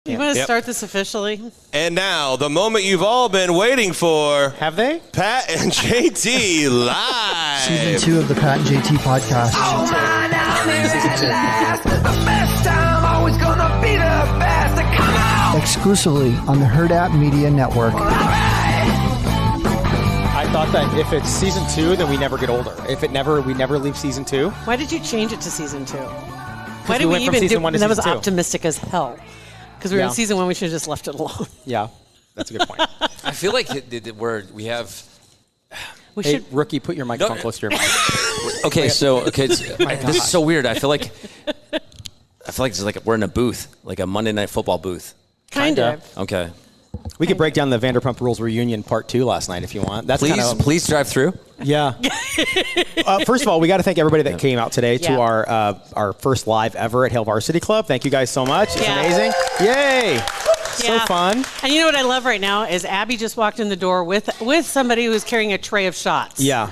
You want to start this officially? And now, the moment you've all been waiting for. Have they? Pat and JT live. Season 2 of the Pat and JT podcast. Oh man, I'm here at last. The best time, always gonna be the best. Come on! Exclusively on the Hurrdat Media Network. I thought that if it's season 2, then we never get older. If we never leave season 2. Why did you change it to season 2? Why did we we went from even season do 1 to that? Was season 2. optimistic as hell. Because we were in season 1, we should have just left it alone. Yeah, that's a good point. I feel like we have. Hey, rookie, put your microphone close to your mic. Okay, this is so weird. I feel like it's like we're in a booth, like a Monday Night Football booth. Kind of. Okay. We could break down the Vanderpump Rules reunion part 2 last night if you want. That's please drive through. Yeah. First of all, we got to thank everybody that came out today to our first live ever at Hail Varsity Club. Thank you guys so much. It's amazing. Yay. So fun. And you know what I love right now is Abby just walked in the door with somebody who's carrying a tray of shots. Yeah.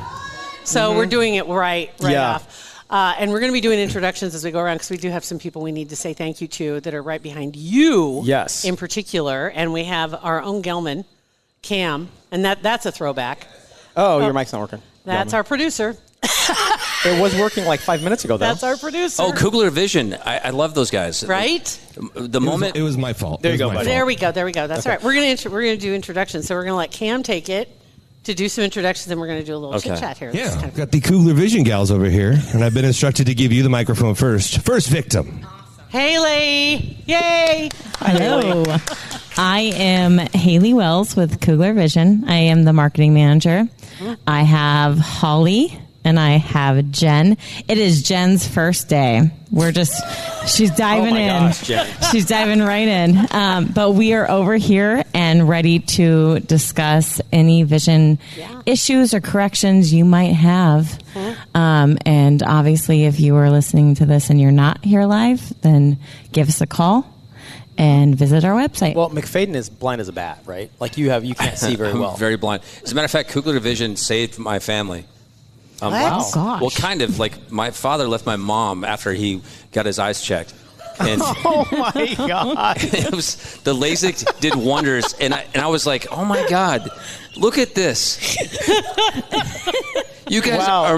So we're doing it right off. And we're going to be doing introductions as we go around because we do have some people we need to say thank you to that are right behind you. Yes. In particular. And we have our own Gelman, Cam, and that's a throwback. Oh, your mic's not working. That's our producer. It was working like 5 minutes ago, though. That's our producer. Oh, Kugler Vision. I love those guys. Right? It was my fault. There you go, buddy. There we go. That's all right. We're going to do introductions. So we're going to let Cam take it to do some introductions, and we're going to do a little chit-chat here. Yeah, I've got the Kugler Vision gals over here, and I've been instructed to give you the microphone first. First victim. Haley! Yay! Hello. I am Haley Wells with Kugler Vision. I am the marketing manager. I have Holly and I have Jen. It is Jen's first day. She's diving in. Gosh, Jen. She's diving right in. But we are over here and ready to discuss any vision issues or corrections you might have. And obviously, if you are listening to this and you're not here live, then give us a call and visit our website. Well, Mcfayden is blind as a bat, right? Like you can't see very well. Very blind. As a matter of fact, Kugler Vision saved my family. Wow. Oh, gosh. Well, kind of. Like, my father left my mom after he got his eyes checked. And oh, my God. The LASIK did wonders. And I was like, oh, my God, look at this. You guys are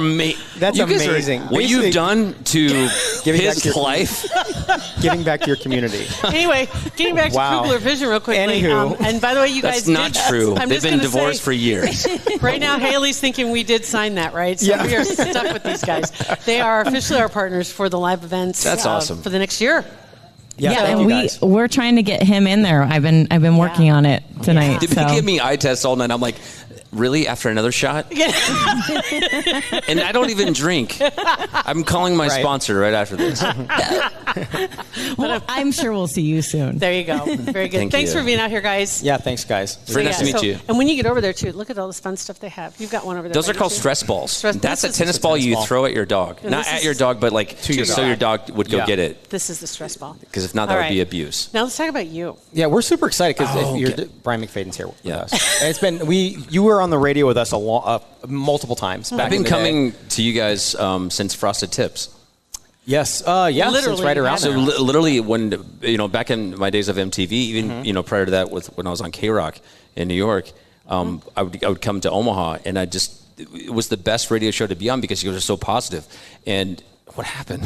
That's amazing. What you've done to his life. Giving back to your community. Anyway, getting back to Kugler Vision real quickly. Anywho. And by the way, you guys That's not true. They've been divorced for years. Right now, Haley's thinking we did sign that, right? So we are stuck with these guys. They are officially our partners for the live events. That's awesome. For the next year. Yeah, and we're trying to get him in there. I've been working on it tonight. Did he give me eye tests all night? I'm like, really? After another shot? Yeah. And I don't even drink. I'm calling my sponsor right after this. Well, I'm sure we'll see you soon. There you go. Very good. Thanks for being out here, guys. Yeah, thanks, guys. Very nice to meet you. And when you get over there, too, look at all this fun stuff they have. You've got one over there. Those are called stress balls. That's a tennis ball you throw at your dog. Not at your dog, but like so your dog would go get it. This is the stress ball. Because if not, that would be abuse. Now let's talk about you. Yeah, we're super excited because Brian Mcfayden's here with us. And you were on the radio with us multiple times. I've been coming to you guys since Frosted Tips. Yes, literally, since right around. So literally, when back in my days of MTV, even prior to that, when I was on K-Rock in New York, I would come to Omaha, and it was the best radio show to be on because you guys are so positive. And what happened?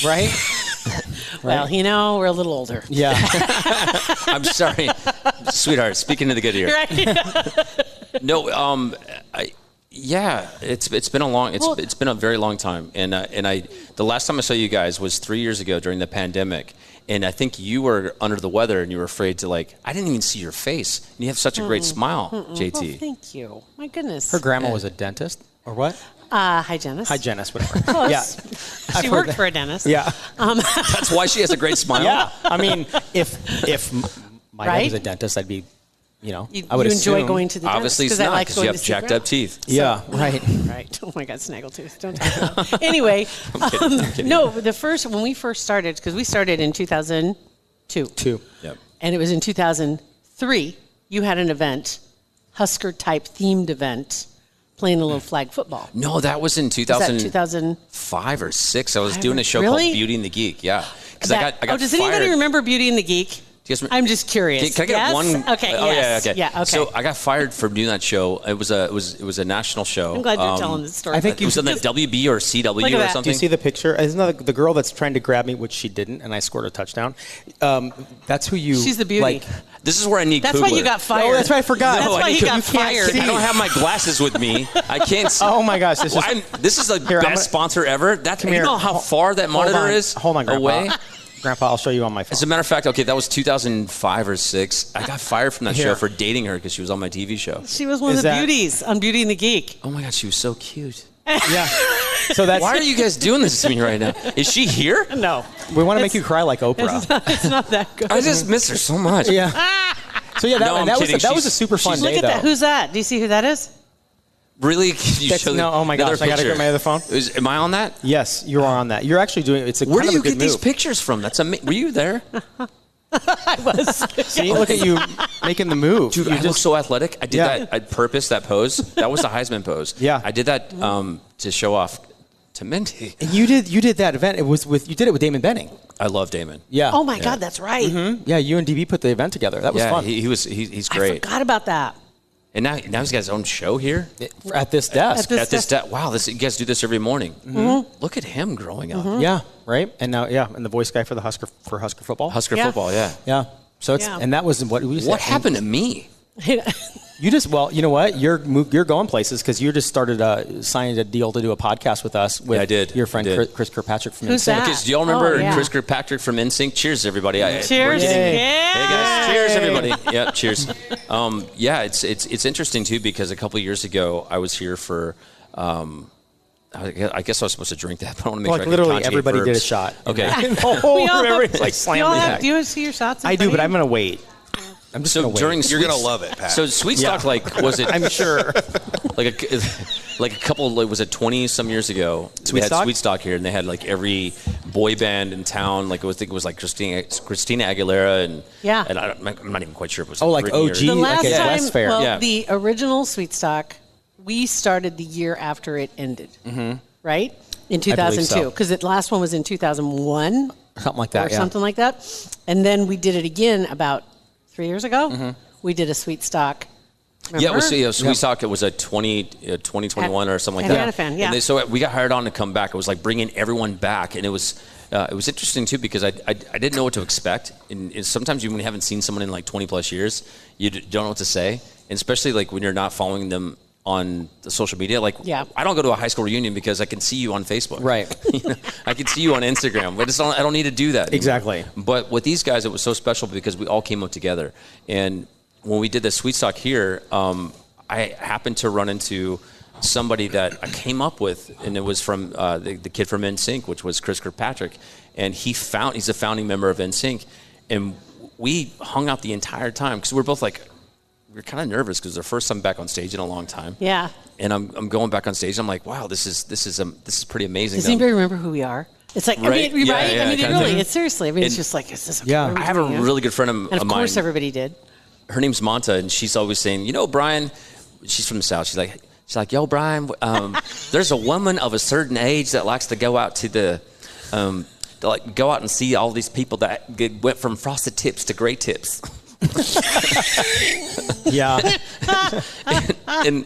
Right? Well, we're a little older. Yeah. I'm sorry, sweetheart. Speaking to the good ear. Right. No, it's been a very long time, and the last time I saw you guys was 3 years ago during the pandemic, and I think you were under the weather and you were afraid to I didn't even see your face, and you have such a great smile, JT. Well, thank you. My goodness. Her grandma was a dentist, or what? Hygienist. Hygienist, whatever. Close. Yeah. She worked for a dentist. Yeah. That's why she has a great smile. Yeah. I mean, if my dad was a dentist, I'd be. I would enjoy going to the dentist. Obviously, it's not because you have jacked up teeth. Yeah, right. Right. Oh my God, snaggletooth. Don't talk about it. Anyway, I'm kidding. No, when we first started, because we started in 2002. Yep. And it was in 2003. You had an event, Husker type themed event, playing a little flag football. No, that was in 2005 or 6. I was doing a show called Beauty and the Geek. Yeah. Does anybody remember Beauty and the Geek? I'm just curious. Can I get one? Okay. Oh, yes. yeah. Okay. Yeah. Okay. So I got fired for doing that show. It was a national show. I'm glad you're telling this story. I think It was on the WB or CW or that. something. Do you see the picture? Isn't that the girl that's trying to grab me, which she didn't, and I scored a touchdown? That's who you. She's the beauty. Like, This is where I need That's Kugler. why you got fired. oh, that's right. I forgot. That's why you got fired. I don't have my glasses with me. I can't see. Oh my gosh! This is. This is the Here, I'm best gonna- sponsor ever. That's you here. know how far that monitor is. Hold on, Grandpa. away. Grandpa, I'll show you on my phone. As a matter of fact, okay, that was 2005 or 6. I got fired from that Here. show for dating her because she was on my TV show. She was one Is of the that- beauties on Beauty and the Geek. Oh my God, she was so cute. Yeah. So that's. Why are you guys doing this to me right now? Is she here? No, We want to make you cry like Oprah. it's not that good. I just miss her so much. Yeah. So yeah, No, I'm that kidding. was a super fun Look day at that. though. Who's that? Do you see who that is? Really? Can you That's- show no, oh my another gosh, I gotta picture? get my other phone. Am I on that? Yes, you are on that. You're actually doing. It's a Where kind do of you a good get these move. pictures from? That's amazing. Were you there? I was. See, look at you making the move. Dude, you I look so athletic. I did Yeah. that. I purposed that pose. That was the Heisman pose. Yeah. I did that to show off to Mindy. And you did that event. It was with you did it with Damon Benning. I love Damon. Yeah. Oh my God, that's right. Yeah, you and DB put the event together. That was Yeah, fun. he's I great. forgot about that. And now he's got his own show here At this desk. At this Wow, you guys do this every morning. Look at him growing up. Yeah. Right. And now, and the voice guy for the Husker football. Husker Yeah. football, yeah. Yeah. So it's Yeah. and that was what we. What happened to me? You just you know what you're going places because you just started signing a deal to do a podcast with us. With Yeah, I did. Your friend I did. Chris Kirkpatrick from Who's NSYNC. that? Because do y'all remember Oh, yeah. Chris Kirkpatrick from NSYNC? Cheers, everybody. Cheers. We're getting- Yeah. Hey guys, cheers, everybody. Yeah, cheers. Yeah, it's interesting too because a couple of years ago I was here for. I guess I was supposed to drink that, but I want to make Like sure I literally can conjugate everybody did a verbs. shot. Okay. We all everybody's like do, slamming y'all the have, back. do you see your shots? I do, but I'm gonna wait. I'm just So gonna wait. during You're gonna love it, Pat. So Sweet Stock, was it? I'm sure. like a couple. Was it 20 some years ago? Sweet they had Stock? Sweet Stock here, and they had like every boy band in town. Like I think it was like Christina Aguilera and Yeah. And I'm not even quite sure if it was Like Britney OG? The or, last like a time, West Fair. well, Yeah. the original Sweet Stock, we started the year after it ended, right? In believe 2002, so. because the last one was in 2001 Something like that. or something like that. And then we did it again about 3 years ago. We did a Sweet Stock. Yeah, it was Remember? Sweet Stock. It was a 2021 or something like that. Fan, yeah. And so we got hired on to come back. It was like bringing everyone back, and it was interesting too because I didn't know what to expect. And sometimes when you haven't seen someone in like 20 plus years, you don't know what to say, and especially like when you're not following them on the social media. Like, Yeah. I don't go to a high school reunion because I can see you on Facebook. Right. You know, I can see you on Instagram, but I don't need to do that anymore. Exactly. But with these guys, it was so special because we all came up together. And when we did the Sweet Stock here, I happened to run into somebody that I came up with, and it was from the kid from NSYNC, which was Chris Kirkpatrick. And he's a founding member of NSYNC. And we hung out the entire time because we're both like, we're kind of nervous because it's our first time back on stage in a long time. Yeah. And I'm going back on stage. I'm like, wow, this is pretty amazing. Does anybody remember who we are? It's like, Right? I mean, Yeah, right? yeah, I mean, it kind of really, thing. it's seriously, I mean, it's And- just like, is this Yeah. okay? I have a really good friend And of of mine. course everybody did. Her name's Monta, and she's always saying, you know, Brian, she's from the South. She's like, yo, Brian, there's a woman of a certain age that likes to go out to go out and see all these people that went from frosted tips to gray tips. Yeah. And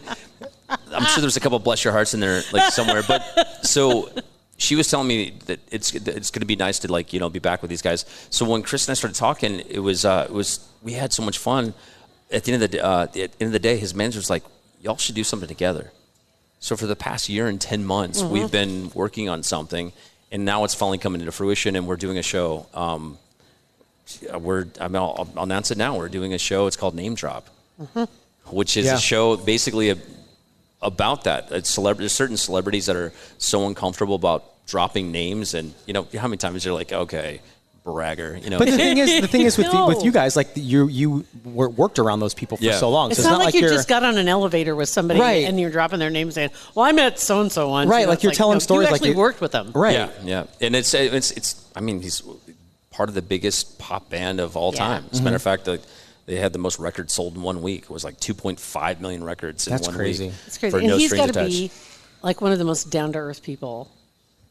I'm sure there's a couple of bless your hearts in there, like somewhere. But so she was telling me that it's going to be nice to be back with these guys. So when Chris and I started talking, it was we had so much fun. At the end of the day, his manager was like, y'all should do something together. So for the past year and 10 months, we've been working on something, and now it's finally coming into fruition, and we're doing a show. I'll announce it now. We're doing a show. It's called Name Drop, which is a show basically about that. There's certain celebrities that are so uncomfortable about dropping names, and how many times you're like, okay, bragger, But the thing is No. with you guys, like you worked around those people for so long. It's so not like you you're just got on an elevator with somebody Right. and you're dropping their name saying, well, I met so-and-so once. Right, You know, like it's you're telling stories You like actually you're- worked with them. right. Yeah. And it's I mean, he's part of the biggest pop band of all Yeah. time. As a matter of fact, they had the most records sold in 1 week. It was like 2.5 million records in That's 1 crazy. week. It's crazy. For And No he's Strings got to Attached. be like one of the most down-to-earth people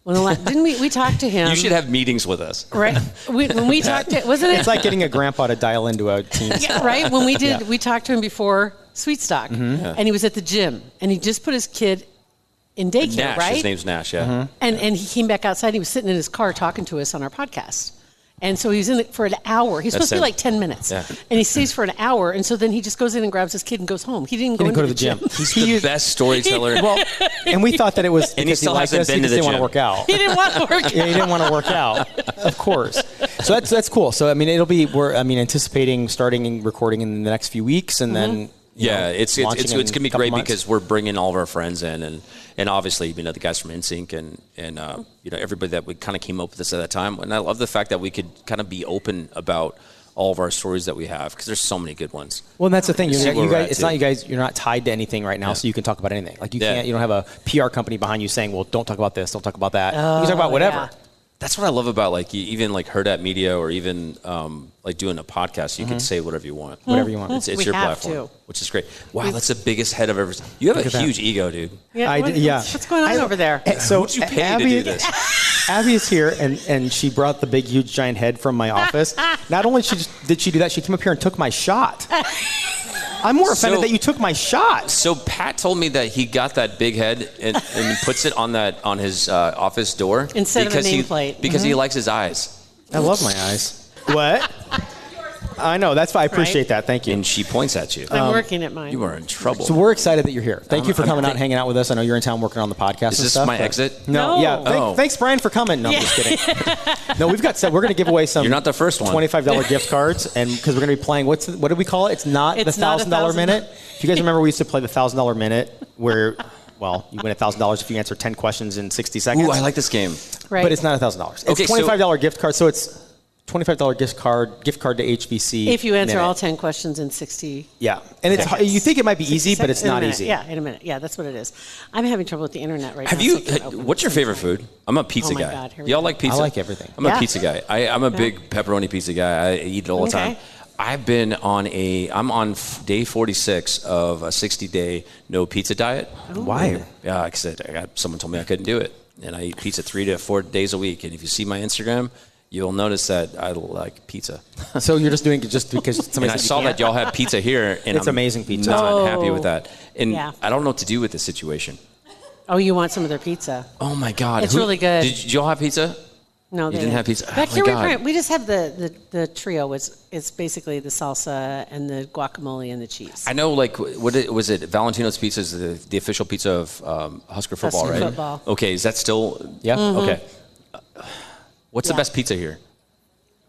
Didn't we talked to him? You should have meetings with us. Right. When we talked to, wasn't it? It's like getting a grandpa to dial into a team. Yeah, right. When we did, we talked to him before Sweet Stock, and he was at the gym, and he just put his kid in daycare, Nash, right? his name's Nash, yeah. And he came back outside. He was sitting in his car talking to us on our podcast. And so he was in it for an hour. He's supposed to be like 10 minutes. Yeah. And he stays for an hour. And so then he just goes in and grabs his kid and goes home. He didn't go to the gym. He's the best storyteller. Well, and we thought that it was and he still hasn't been to the gym. He didn't want to work out. He didn't want to work out. Yeah, he didn't want to work out. Of course. So that's cool. So, I mean, we're anticipating starting and recording in the next few weeks. And then, it's going to be great months. because we're bringing all of our friends in. And obviously, the guys from NSYNC and everybody that we kind of came up with this at that time. And I love the fact that we could kind of be open about all of our stories that we have because there's so many good ones. Well, and that's the thing. You guys, you're not tied to anything right now, so you can talk about anything. Like you can't, you don't have a PR company behind you saying, well, don't talk about this, don't talk about that. You can talk about whatever. Yeah. That's what I love about even Hurrdat Media or even like doing a podcast. You can say whatever you want. Whatever you want. It's We your have platform, to. which is great. Wow, that's the biggest head I've ever seen. You have a huge ego, dude. Yeah. What's going on over there? So Who'd you pay to do this? Abby is here, and she brought the big, huge, giant head from my office. Not only did she do that, she came up here and took my shot. I'm more offended that you took my shot. So Pat told me that he got that big head and puts it on his office door Instead of a nameplate. Because he likes his eyes. I love my eyes. What? I know. That's why I appreciate that. Thank you. And she points at you. I'm working at mine. You are in trouble. So we're excited that you're here. Thank you for coming out and hanging out with us. I know you're in town working on the podcast Is and this stuff. my exit? No. Yeah. Thanks, Brian, for coming. No, I'm just kidding. No, we're going to give away some. You're not the first one. $25 gift cards, and because we're going to be playing. What do we call it? It's not the $1,000 minute. If you guys remember, we used to play the $1,000 minute, where you win $1,000 if you answer 10 questions in 60 seconds. Ooh, I like this game. Right. But it's not $1,000. It's $25 gift card, so it's $25 gift card to HBC. If you answer all 10 questions in 60. Yeah. And it's you think it might be easy, but it's not easy. Yeah, in a minute. Yeah, that's what it is. I'm having trouble with the internet right now. What's your favorite food? I'm a pizza guy. God, here we Y'all go. like pizza? I like everything. I'm a pizza guy. I'm a big pepperoni pizza guy. I eat it all the time. I've been on I'm on day 46 of a 60-day no pizza diet. Why? Yeah, because someone told me I couldn't do it. And I eat pizza 3 to 4 days a week. And if you see my Instagram, you'll notice that I like pizza. So you're just doing it just because somebody and I saw that y'all have pizza here. And it's amazing pizza. Not happy with that. And Yeah. I don't know what to do with this situation. Oh, you want some of their pizza? Oh, my God. It's really good. Did y'all have pizza? No, You didn't have pizza? Back Oh, here, my God. we just have the trio. It's basically the salsa and the guacamole and the cheese. I know, was it Valentino's Pizza is the official pizza of Husker football, Husker right? football. Okay, is that still? Yeah. Okay. What's the best pizza here?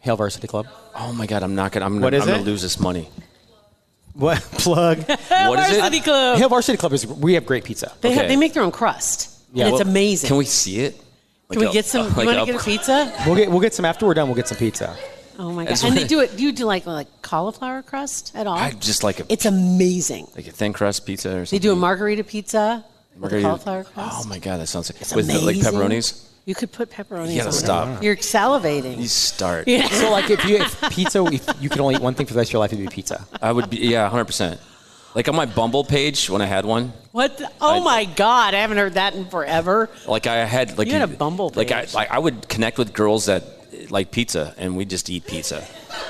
Hail Varsity Club. Oh my God, I'm gonna lose this money. What plug? What is Varsity it? Club. Hail Varsity Club we have great pizza. They make their own crust. Yeah. And it's amazing. Can we see it? Can we get some? You want to get a pizza? We'll get some after we're done. We'll get some pizza. Oh my God! And do you do like cauliflower crust at all? I just like a It's amazing. like a thin crust pizza or They something. do a margarita pizza with Margarita- cauliflower crust. Oh my God, that sounds It's with amazing. like pepperonis. You could put pepperonis You gotta on stop. it. You're salivating. You start. Yeah. So like if you could only eat one thing for the rest of your life, it'd be pizza. I would be 100%. Like on my Bumble page when I had one. What? My God! I haven't heard that in forever. Like I had like You had a Bumble Like page. I would connect with girls that like pizza, and we just eat pizza.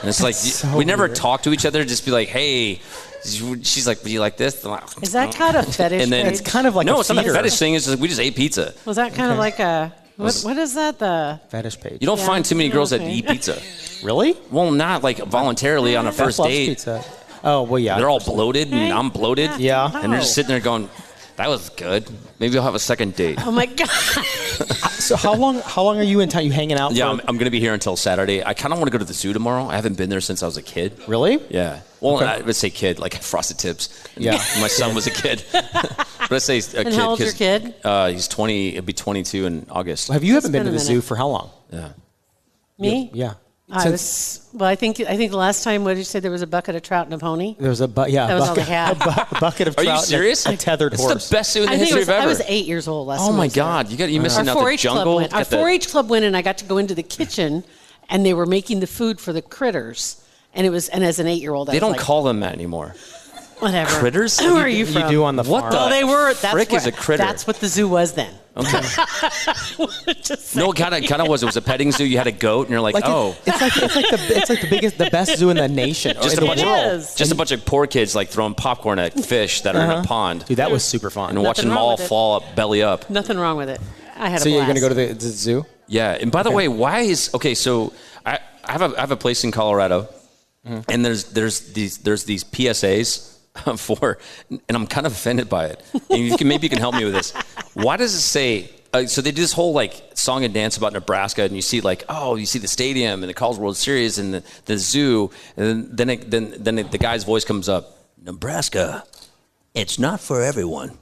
And it's like so we never weird. talk to each other. Just be like, hey. She's like, do you like this? I'm like, Is that kind of fetish? And then page? It's kind of like no, a it's not a feeder. fetish thing. It's just we just ate pizza. Was that kind of like a what is that? The Fetish page. You don't Yeah, find too many girls that okay. eat pizza. Really? Well, not like voluntarily on a Beth first loves date. pizza. Oh well, yeah. They're all bloated and I'm bloated. Yeah. And they're just sitting there going, that was good. Maybe I'll have a second date. Oh my God! So how long are you in town? You hanging out? Yeah, for- I'm going to be here until Saturday. I kind of want to go to the zoo tomorrow. I haven't been there since I was a kid. Really? Yeah. Well, Okay. I would say kid, like Frosted Tips. Yeah. My son was a kid. But I say a kid. And how old's your 'cause, kid? He's 20. He'll be 22 in August. Have you haven't been been to a the minute. zoo for how long? Yeah. Me? Yeah. I think the last time, what did you say? There was a bucket of trout and a pony. There's a That was all they had. a bucket of Are trout. you serious? And a tethered it's horse. the best zoo in the I think history of ever. I was 8 years old last Oh time I my was there. God! You're missing Our out the 4-H club jungle. went. Our 4-H club went, and I got to go into the kitchen, and they were making the food for the critters. And as an 8-year-old, They don't call them that anymore. Whatever. Critters? Where are you from? You do on the farm. What the Well, they were. That's frick is where- a critter? That's what the zoo was then. Okay. Just No, kind of was. It was a petting zoo. You had a goat, and you're like, Like oh. it's like the biggest, the best zoo in the nation, Just in a the bunch world. is. Just a bunch of poor kids like throwing popcorn at fish that are in a pond. Dude, that was super fun. And watching them wrong all with it. fall up, belly up. Nothing wrong with it. I had So a you're blast. going to go to the zoo? Yeah. And by the way, why is so I have a place in Colorado, and there's these PSAs for, and I'm kind of offended by it. And maybe you can help me with this. Why does it say? So they do this whole like song and dance about Nebraska, and you see like, oh, you see the stadium and the College World Series and the zoo, and then the guy's voice comes up, Nebraska, it's not for everyone.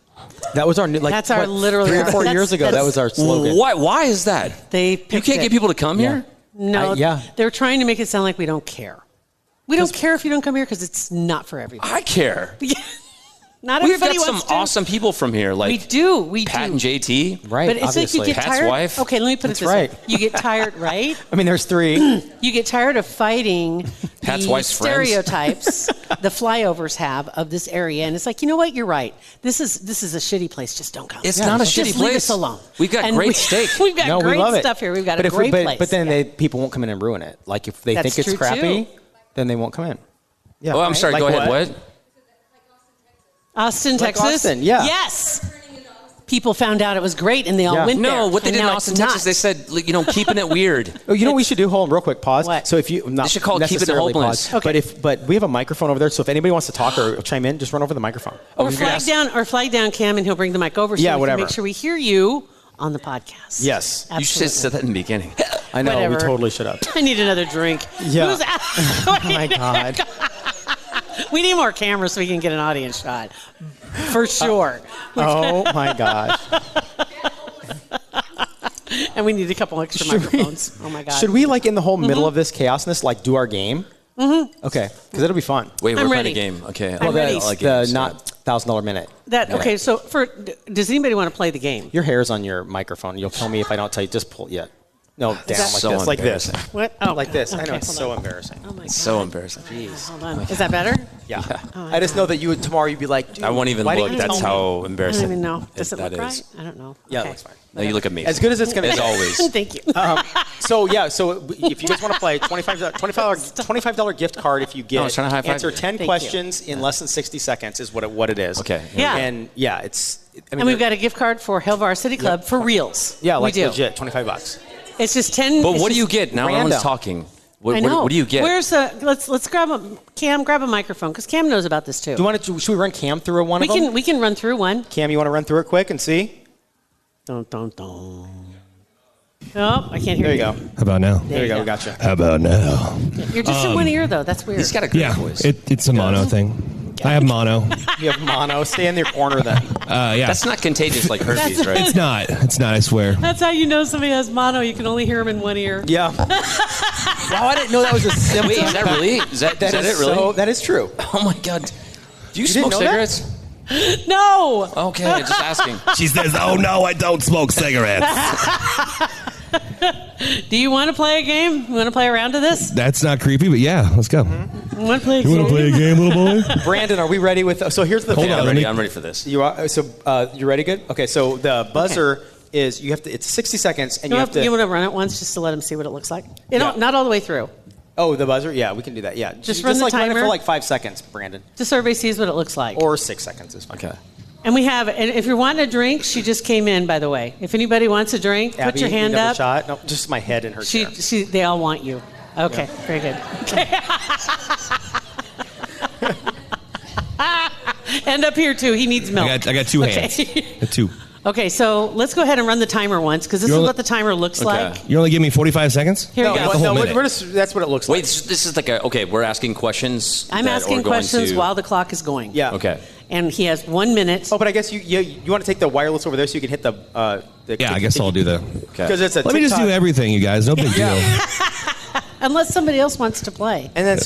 That was our new, like, That's our literally 3 or 4 that's- years ago. That was our slogan. Why is that? They You picked can't it. get people to come here? No, yeah. They're trying to make it sound like we don't care. We don't care if you don't come here because it's not for everybody. I care. Not We've everybody got some wants to. awesome people from here, like We do. Pat and JT. Right, But it's obviously. like you get Pat's tired. wife. Okay, let me put That's it this right. way. You get tired, right? I mean, there's 3. You get tired of fighting Pat's the wife's friends. stereotypes the flyovers have of this area, and it's like, you know what? You're right. This is a shitty place. Just don't come. It's not a Just shitty leave place. us alone. We've got And great steak. We've got No, we great love it. stuff here. We've got But a great place. But then Yeah. people won't come in and ruin it. Like if they That's think it's true, crappy, too. then they won't come in. Yeah. Oh, I'm sorry. Like Go ahead. What? Austin, Like Texas. Austin, yeah. Yes. People found out it was great, and they all Yeah. went there. No, what they and did in now Austin, it's Texas, not. they said, like, keeping it weird. Oh, you know what we should do? Hold on, real quick. Pause. What? So if you not They should call it Keep It necessarily Homeless. pause, but we have a microphone over there. So if anybody wants to talk or chime in, just run over the microphone. Or you can flag down Cam, and he'll bring the mic over so Yeah, we whatever. can make sure we hear you on the podcast. Yes. You should have said that in the beginning. I know. Whatever. We totally should have. I need another drink. Yeah. Who's Oh my God. We need more cameras so we can get an audience shot. For sure. Oh my gosh. And we need a couple extra microphones. Oh my God. Should we like in the whole middle of this chaosness like do our game? Mm-hmm. Okay, because it'll be fun. Wait, I'm we're ready. playing a game. Okay. I'm ready. That's I like the games, not $1,000 minute. Okay, so does anybody want to play the game? Your hair's on your microphone. You'll tell me if I don't tell you. Just pull. Yeah. No, down So like this. What? Oh, Like this. I know okay, it's hold so on. embarrassing. Oh my God. So embarrassing. Hold on. Is that better? Yeah. I just know that you would tomorrow. You'd be like, dude, I won't even why look. didn't you That's tell me? how I don't embarrassing even know. Does it that look right? is. I don't know. Yeah, Okay. it looks fine. No, you look amazing. As good as it's gonna As be. always. Thank you. So if you guys want to play, $25 gift card if you No, I was trying to high five answer you. 10 Thank questions in less than 60 seconds is what it is. Okay. Yeah. And yeah, it's. I mean, And we've got a gift card for Hail Varsity Club for reals. yeah, like we do. legit, $25. It's just 10. But it's what do you just- get? Now random. everyone's talking. I know. What do you get? Where's the? Let's grab grab a microphone because Cam knows about this too. Do you want to? Should we run Cam through one of them? We can run through one. Cam, you want to run through it quick and see? Dun, dun, dun. Oh, I can't hear There you go. How about now? There you go. We got you. How about now? You're just in one ear though. That's weird. He's got a great Yeah, voice. it's a mono thing. I have mono. You have mono. Stay in your corner then. Yeah. That's not contagious like herpes, right? It's not. It's not, I swear. That's how you know somebody has mono. You can only hear them in one ear. Yeah. Wow, I didn't know that was a symptom. Wait, is that really? Is that it really? So, that is true. Oh my God. Do you didn't smoke know that? cigarettes? No. Okay, just asking. She says, "Oh no, I don't smoke cigarettes." Do you want to play a game? You want to play a round of this? That's not creepy, but yeah, let's go. You want to play a You game? want to play a game, little boy? Brandon, are we ready with? So here's the Hold thing. on, I'm ready for this. You are. So you ready? Good. Okay. So the buzzer is you have to. It's 60 seconds, and you have to. You want to run it once just to let them see what it looks like? Yeah. Not all the way through. Oh, the buzzer. Yeah, we can do that. Yeah. Just run the like run it timer. for like 5 seconds, Brandon, Just so everybody sees what it looks like. or 6 seconds is fine. Okay. And we have, and if you're wanting a drink, she just came in, by the way. If anybody wants a drink, Abby, put your hand another up. Shot. No, just my head in her chair. They all want you. Okay, very good. And up here too. He needs milk. I got two Okay. hands. Got two. Okay, so let's go ahead and run the timer once because this You're is only- what the timer looks like. You only give me 45 seconds? Here No, you go. the whole no, minute. we're just, that's what it looks Wait, like. this is like we're asking questions. I'm that asking are going questions to- while the clock is going. Yeah. Okay. And he has 1 minute. Oh, but I guess you want to take the wireless over there so you can hit the. Yeah, I guess I'll do that. Okay. Because it's a. Let me just do TikTok- everything, you guys. No big deal. Unless somebody else wants to play. And then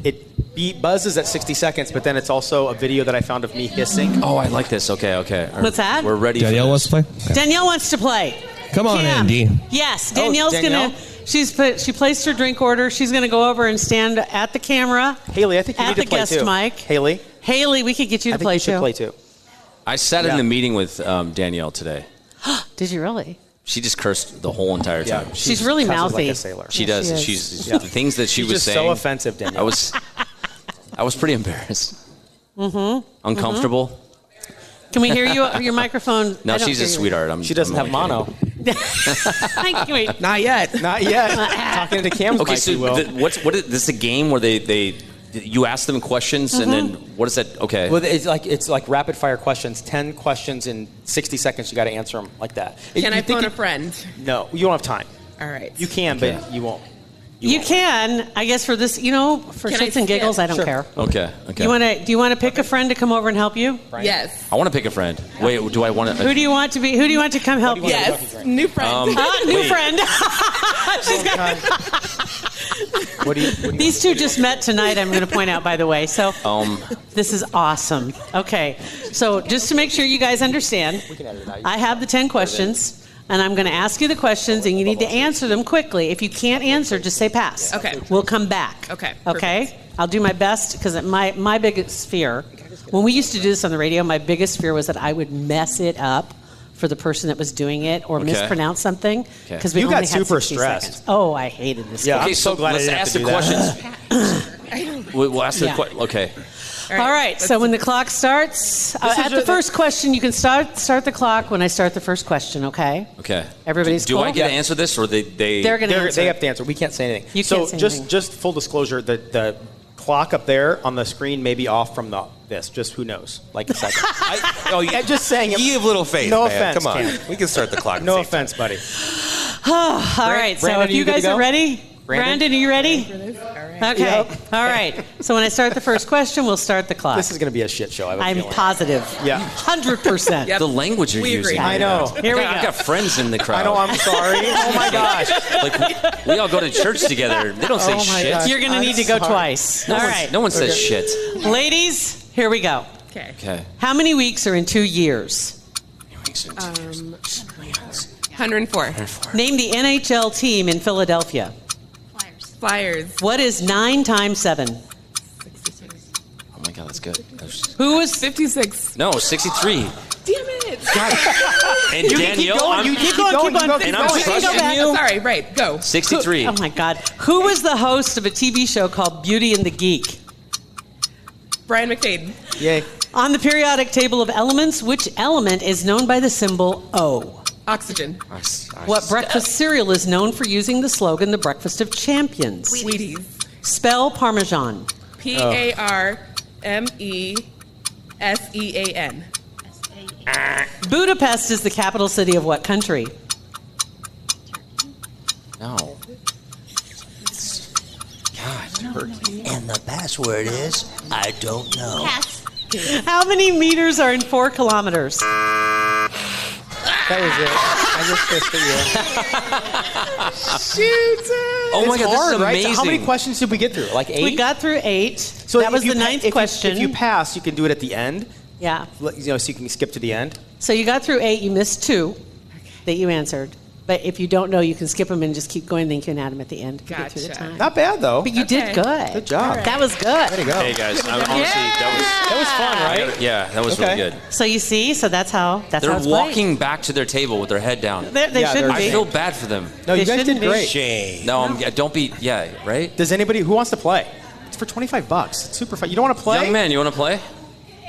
it buzzes at 60 seconds, but then it's also a video that I found of me hissing. Oh, I like this. Okay. What's that? We're ready. Danielle for wants this. to play? Okay. Danielle wants to play. Come on, Cam. Andy. Yes, Danielle's Danielle? she placed her drink order. She's gonna go over and stand at the camera. Haley, I think you At need to the play guest too. mic. Haley. Haley, we could get you to play too. I sat in the meeting with Danielle today. Did you really? She just cursed the whole entire time. She's really mouthy. Like a sailor. She does. She's the things that she was just saying. So offensive, Danielle. I was pretty embarrassed. Uncomfortable. Can we hear you? Your microphone. No, she's a sweetheart. She doesn't have mono. Wait. Not yet. Talking to Cam's mic, so you will. This is a game where you ask them questions and then what is that? Okay. Well, it's like rapid fire questions. 10 questions in 60 seconds. You got to answer them like that. Can I phone a friend? No, you don't have time. All right. You can, but you won't. You can, I guess, for this, for shits and giggles, I don't care. Okay. Do you want to pick a friend to come over and help you? Yes. I want to pick a friend. Wait, do I want to? Who do you want to come help you? Yes. New friend. New friend. These two just met tonight, I'm going to point out, by the way. So this is awesome. Okay. So just to make sure you guys understand, I have the 10 questions. And I'm going to ask you the questions, and you need to answer them quickly. If you can't answer, just say pass. Okay. We'll come back. Okay. Okay? I'll do my best, because my biggest fear, when we used to do this on the radio, my biggest fear was that I would mess it up for the person that was doing it or mispronounce something. Because we you only got had super 60 stressed. seconds. Oh, I hated this. Yeah, Okay, I'm so glad let's I didn't ask have the to do questions. We'll ask the question. Okay. All right. So when the clock starts, at the first question, you can start the clock when I start the first question. Okay. Okay. Everybody's Do cool? I get to answer this, or They're going to answer. They have to answer. We can't say anything. You can't say anything. Just full disclosure, the clock up there on the screen may be off from this. Just who knows? Like a second. Just saying. You have little faith. No man. offense. Come on. Cam. We can start the clock. No offense, buddy. All right. So if you guys are ready, Brandon, are you ready? Okay. Yep. All right. So when I start the first question, we'll start the clock. This is going to be a shit show. I'm positive. Yeah. 100%. The language you're using. I know. Here we go. I've got friends in the crowd. I know. I'm sorry. Oh my gosh. Like we all go to church together. They don't say shit. gosh. You're going to need to go twice. All right. No one says shit. Ladies, here we go. Okay. How many weeks are in 2 years? 104. Name the NHL team in Philadelphia. Flyers. What is 9 times 7? Oh my God, that's good. Who was 56. No, 63. Damn it. And Danielle, keep going. And I'm trusting you. Sorry, right. Go. 63. Oh my God. Who was the host of a TV show called Beauty and the Geek? Brian Mcfayden. Yay. On the periodic table of elements, which element is known by the symbol O? Oxygen. What breakfast cereal is known for using the slogan, the breakfast of champions? Wheaties. Spell Parmesan. Parmesan. Budapest is the capital city of what country? No. God. And the password is, I don't know. Pass. How many meters are in 4 kilometers? That was it. I just pissed at you. Shoot. Oh my God, this is Right? amazing. So how many questions did we get through? Like 8? We got through 8. So that was the 9th question. If you pass, you can do it at the end. Yeah. So you can skip to the end. So you got through 8. You missed 2 that you answered. But if you don't know, you can skip them and just keep going. Then you can add them at the end. To get through the time. Not bad though. But you did good. Good job. Right. That was good. Way to go. Hey guys, honestly, that was fun, right? Yeah, that was really good. So you see, that's how They're how it's walking back to their table with their head down. They shouldn't I be. feel bad for them. No, you They guys did shouldn't be. great. Shame. No, don't be. Yeah, right. Does anybody who wants to play? It's for $25. It's super fun. You don't want to play? Young man, you want to play?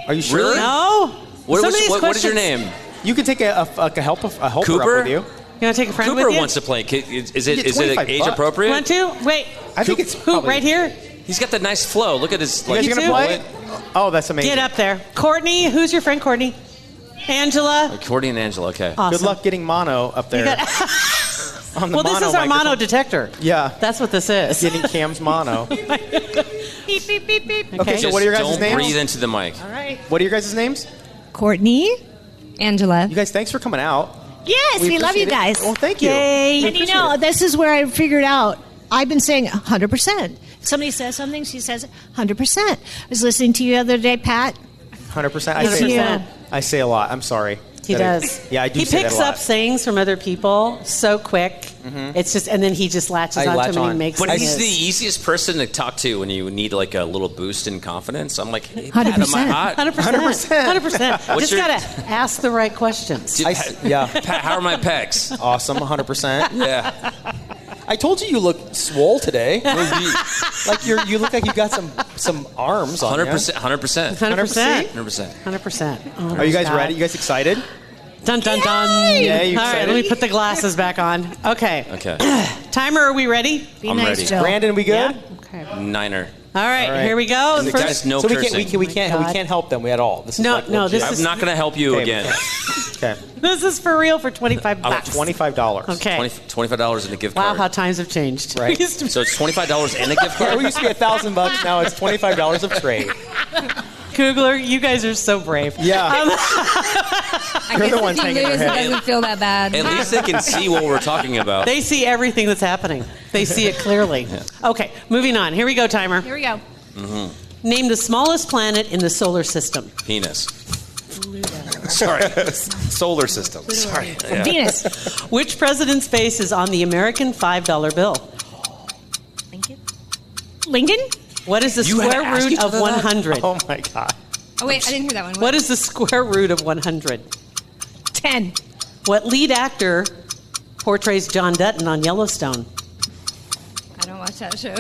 Are you sure? Really? No. What Some of these is your questions- name? You can take a helper Cooper? up with you. You want to take a friend Cooper with you? wants to play. Is You get it 25 age bucks. appropriate? Want to? Wait. I think it's Who? probably- Right here? He's got the nice flow. Look at his. You guys You gonna too? play? Oh, that's amazing. Get up there. Courtney, who's your friend, Courtney? Angela? Courtney and Angela. Okay. Awesome. Good luck getting mono up there. On the Well, this mono is our mono microphone. detector. Yeah. That's what this is. Getting Cam's mono. Beep, beep, beep, beep. Okay, so Just what are your guys' don't names? breathe into the mic. All right. What are your guys' names? Courtney, Angela. You guys, thanks for coming out. Yes, we love you appreciate it. guys. Well, thank you. Yay. And you know, this is where I figured out. I've been saying 100%. Somebody says something, she says 100%. I was listening to you the other day, Pat. 100%. It's you. I say a lot. I'm sorry. He does. Yeah, I do He say that picks a lot. up sayings from other people so quick. It's just, and then he just latches I onto latch them and on. he makes But it he's his. the easiest person to talk to when you need like a little boost in confidence. I'm like, hey, 100%. Pat, am I hot? 100%. What's Just your- got to ask the right questions. Yeah. Pat, how are my pecs? Awesome, 100%. Yeah. I told you look swole today. Like you look like you got some arms on 100%. 100%. 100%. 100%. 100%. Oh, Are you guys God. ready? You guys excited? Dun, dun, dun. Yeah, you All right, excited? let me put the glasses back on. Okay. Okay. Timer, are we ready? Be I'm nice, ready. Joe. Brandon, we good? Okay. Niner. All right, All right. here we go. And First- guys, no So cursing. we God. can't help them at all. This is No, like no, legit. this is- I'm not going to help you Okay, again. Okay. This is for real for $25. $25. Okay. $25 in a gift Wow, card. how times have changed. Right. We used to- So it's $25 and a gift Yeah, card? we used to be $1,000. Now it's $25 of trade. Kugler, you guys are so brave. Yeah. I You're guess the one if you hanging your lose, it head. doesn't feel that bad. At least they can see what we're talking about. They see everything that's happening. They see it clearly. Okay, moving on. Here we go, timer. Here we go. Name the smallest planet in the solar system. Penis. Sorry. Solar system. Sorry. Yeah. Venus. Which president's face is on the American $5 bill? Lincoln? What is the You had to square ask root each of other that? 100? Oh my God. Oh, wait, I didn't hear that one. What is the square root of 100? 10. What lead actor portrays John Dutton on Yellowstone? I don't watch that show.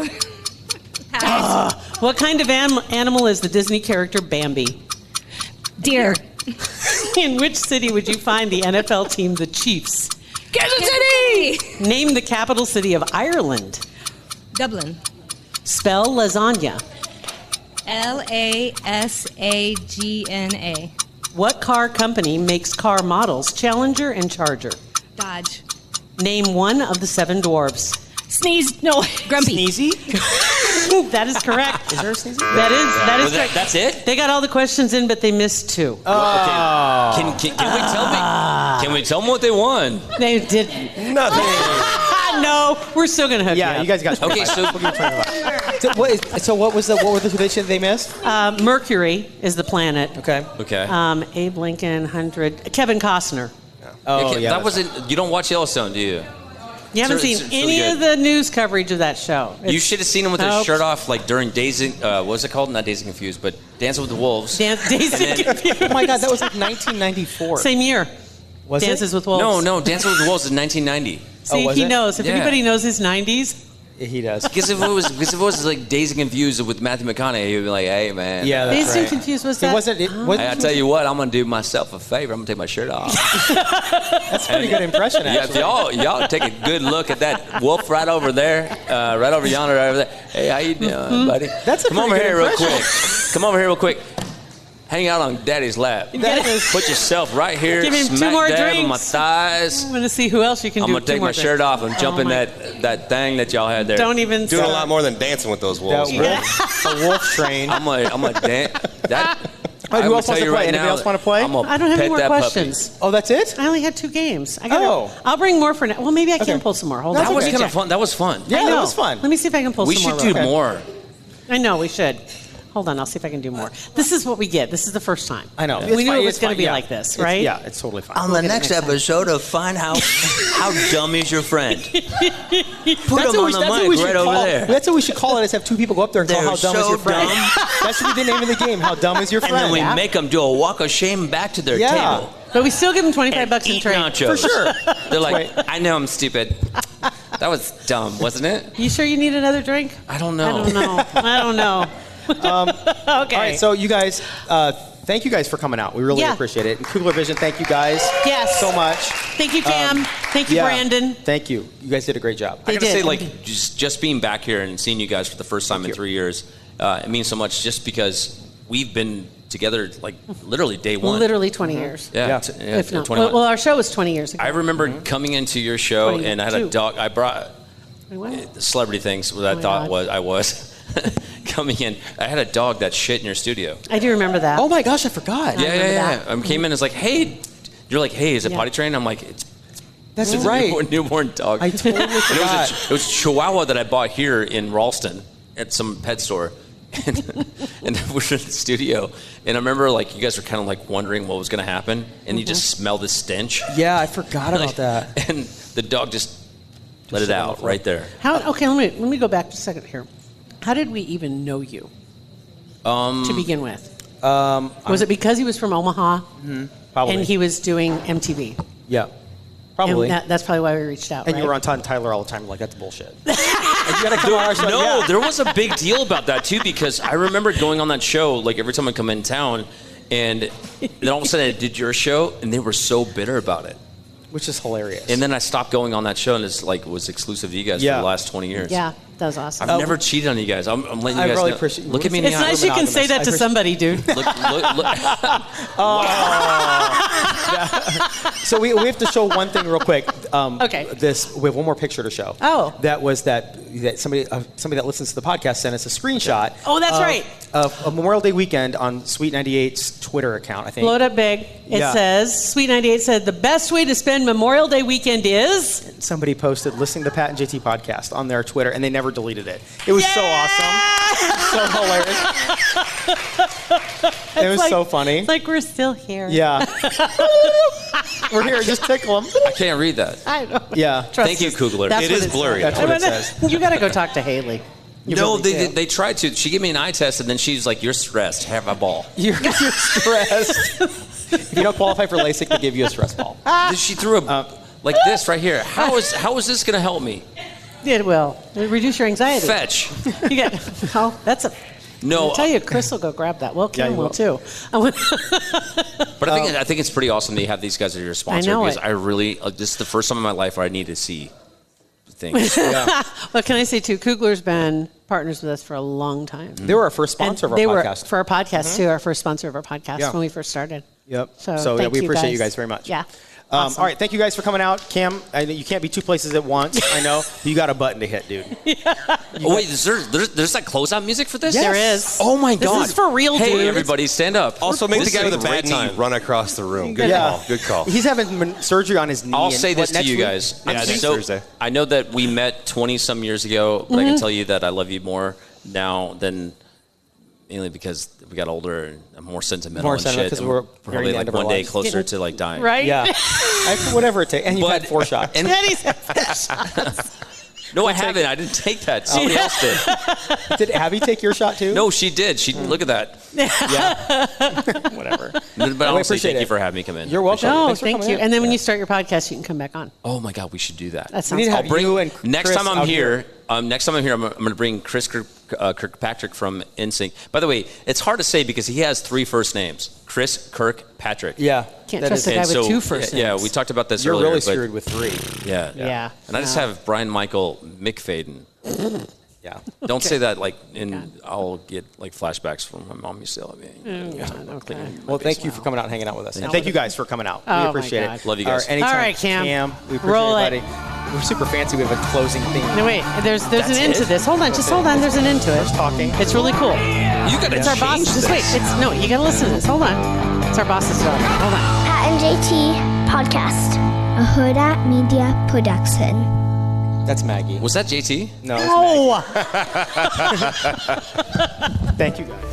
What kind of animal is the Disney character Bambi? Deer. In which city would you find the NFL team, the Chiefs? Kansas City! Name the capital city of Ireland. Dublin. Spell lasagna. LASAGNA. What car company makes car models Challenger and Charger? Dodge. Name one of the 7 dwarves. Sneeze. No. Grumpy. Sneezy? That is correct. Is there a sneezy? That is Was correct. that's it? They got all the questions in, but they missed 2. Can we tell me? Can we tell them what they won? They didn't. Nothing. No, we're still gonna hook Yeah, you you guys got Okay, so We'll give you 25. So what were the tradition they missed? up. Mercury is the planet. Okay. okay. Abe Lincoln, 100. Kevin Costner. Oh Okay, yeah. that wasn't. You don't watch Yellowstone, do you? You haven't It's seen really any good. of the news coverage of that show. You should have seen him with his Nope. shirt off, like during Dazing. What was it called? Not Dazing Confused, but Dancing with the Wolves. Days And then- Confused. Oh my God, that was like 1994. Same year. Was Dances it? with Wolves. No, Dancing with the Wolves is 1990. See, was he it? knows. If Yeah. anybody knows his 90s, He does. Because if it was like Dazed and Confused with Matthew McConaughey, he'd be like, "Hey man, Yeah, that's Dazed and right. Confused was It that? wasn't. It wasn't. I tell you what, I'm gonna do myself a favor. I'm gonna take my shirt off. That's a pretty good impression, Yeah, if actually. y'all take a good look at that wolf right over there, right over yonder, right over there. Hey, how you doing, buddy? That's a Come over pretty here good real quick. impression. Come over here real quick. Hang out on Daddy's lap. That is- Put yourself right here, Give him 2 smack more dab on drinks. my thighs. I'm going to see who else you can I'm do. gonna 2 take more my shirt drinks. off and jump Oh in my- that thing that y'all had there. Don't even Doing a start. lot more than dancing with those wolves, bro. A wolf train. I'm a dance. That. Right, who I'm else gonna tell wants to you play? right Anybody now else want to play? I'm gonna I don't have any pet more that puppy. questions. Oh, that's it? I only had 2 games. Oh. I'll bring more for now. Well, maybe I can Okay. pull some more. Hold That's on. That was okay. kind of fun. That was fun. Yeah, I know. that was fun. Let me see if I can pull We some should more. do real quick. more. I know, we should. Hold on, I'll see if I can do more. This is what we get. This is the first time. I know. We It's knew fine. it was It's going to fine. be Yeah. like this, It's- right? Yeah, it's totally fine. On the next episode of Find How Dumb Is Your Friend. Put them on the mic right over there. That's what we should call it, is have 2 people go up there and call They're how dumb is so your friend. dumb. That should be the name of the game. How dumb is your And friend? then we make them do a walk of shame back to their Yeah. table. But we still give them $25 in Eat trade. nachos. For sure. They're like, Right. I know I'm stupid. That was dumb, wasn't it? You sure you need another drink? I don't know. I don't know. I don't know. Okay. All right, so you guys, thank you guys for coming out. We really Yeah. appreciate it. And Kugler Vision, thank you guys Yes. so much. Thank you, Tam. Thank you, Yeah. Brandon. Thank you. You guys did a great job. I They gotta did. say, like, just being back here and seeing you guys for the first time in 3 years, it means so much. Just because we've been together, like, literally day one. Literally 20 years. Yeah, If not. 21. Well, our show was 20 years ago. I remember coming into your show and I had a 22. dog. I brought 21? celebrity things. What I my thought God. I was coming in. I had a dog that shit in your studio. I do remember that. Oh my gosh, I forgot. Yeah. remember that. I came in and it's like, hey, you're like, hey, is it Yeah. potty trained? I'm like, it's That's a right. newborn dog. I totally And forgot. it was a Chihuahua that I bought here in Ralston at some pet store. and we're in the studio, and I remember like you guys were kind of like wondering what was going to happen, and you just smell the stench. Yeah, I forgot about that. And the dog just let it out right there. Okay, let me go back just a second here. How did we even know you to begin with? Was it because he was from Omaha? Probably. And he was doing MTV? Yeah. Probably. And that's probably why we reached out, And right? you were on Todd and Tyler all the time. Like, that's bullshit. You gotta come on our show. No, Yeah. there was a big deal about that too, because I remember going on that show like every time I come in town, and then all of a sudden I did your show, and they were so bitter about it. Which is hilarious. And then I stopped going on that show, and it's like it was exclusive to you guys for the last 20 years. Yeah, that was awesome. I've never cheated on you guys. I'm letting you I guys really know. appreciate- Look at me in the It's eye. nice you can say that to somebody, dude. Look. So we have to show one thing real quick. Okay. We have one more picture to show. Oh. That was that somebody that listens to the podcast sent us a screenshot. Oh, that's right. Of a Memorial Day weekend on Sweet 98's Twitter account, I think. Blow it up big. It says, Sweet 98 said, the best way to spend Memorial Day weekend is... Somebody posted listening to Pat and JT podcast on their Twitter, and they never deleted it. It was so awesome. So hilarious. It was so funny. It's like we're still here. Yeah. We're here. Just tickle them. I can't read that. I know. Yeah. Thank you, Kugler. That's It what is blurry. That's what it says. You got to go talk to Haley. You No, really they tried to. She gave me an eye test, and then she's like, "You're stressed. Have a ball." You're stressed. If you don't qualify for LASIK, they give you a stress ball. She threw a like this right here. How is this going to help me? It will. It'll reduce your anxiety. Fetch. You get, oh, that's a... No. I'll tell you, Chris will go grab that. Well, Kim you will will. too. But I think it's pretty awesome that you have these guys as your sponsor, I know because it. I really this is the first time in my life where I need to see things. Well, can I say too, Kugler's been partners with us for a long time. They were our first sponsor of our they podcast. were for our podcast too, our first sponsor of our podcast Yeah. when we first started. Yep. So yeah, thank we you appreciate guys. you guys very much. Yeah. All right, thank you guys for coming out. Cam, I know you can't be two places at once. I know. You got a button to hit, dude. Oh, wait, there's that closeout music for this? Yes. There is. Oh my God. This is for real, Hey, dude. everybody, stand up. Also, make This the guy is with a the great bad knee time. run across the room. Good Yeah. call. Good call. He's having surgery on his knee. I'll say this to next you week? guys. Yeah, next So, Thursday. I know that we met 20-some years ago, but I can tell you that I love you more now than mainly because we got older and I'm more sentimental More and sentimental shit. 'cause and we're probably nearing the like end of our one day lives. closer to like dying. Right? Yeah. Whatever it takes. And you've had 4 shots. And no, I haven't. I didn't take that. Somebody else did. Did Abby take your shot too? No, she did. She look at that. Yeah. Whatever. But honestly, appreciate thank you it. for having me come in. You're welcome. No, Thanks for thank coming you. in. And then when you start your podcast, you can come back on. Oh my God, we should do that. That We need sounds to have you and Next Chris time I'm out here, I'm going to bring Chris Kirkpatrick from NSYNC. By the way, it's hard to say because he has 3 first names: Chris Kirkpatrick. Yeah. Can't that trust is- a guy And with so, 2 first names. Yeah, we talked about this You're earlier. really but- screwed with 3. Yeah. Yeah. And I just have Brian Michael Mcfayden. Yeah. Don't say that I'll get like flashbacks from my mom used to yell at me. Okay. Well, thank you for coming out and hanging out with us. And thank you guys for coming out. Oh, We my appreciate God. it. Love you guys. Anytime, All right, Cam. We appreciate Roll it. everybody. We're super fancy. We have a closing thing. No, wait. There's an That's end to it? this. Hold on. Just hold on. There's an end to it. Talking. It's really cool. You got to It's our boss. change Just wait. this. You got to listen to this. Hold on. It's our boss's dog. Hold on. Pat and JT Podcast, a Hurrdat Media Production. That's Maggie. Was that JT? No. It's Oh. Maggie. Thank you guys.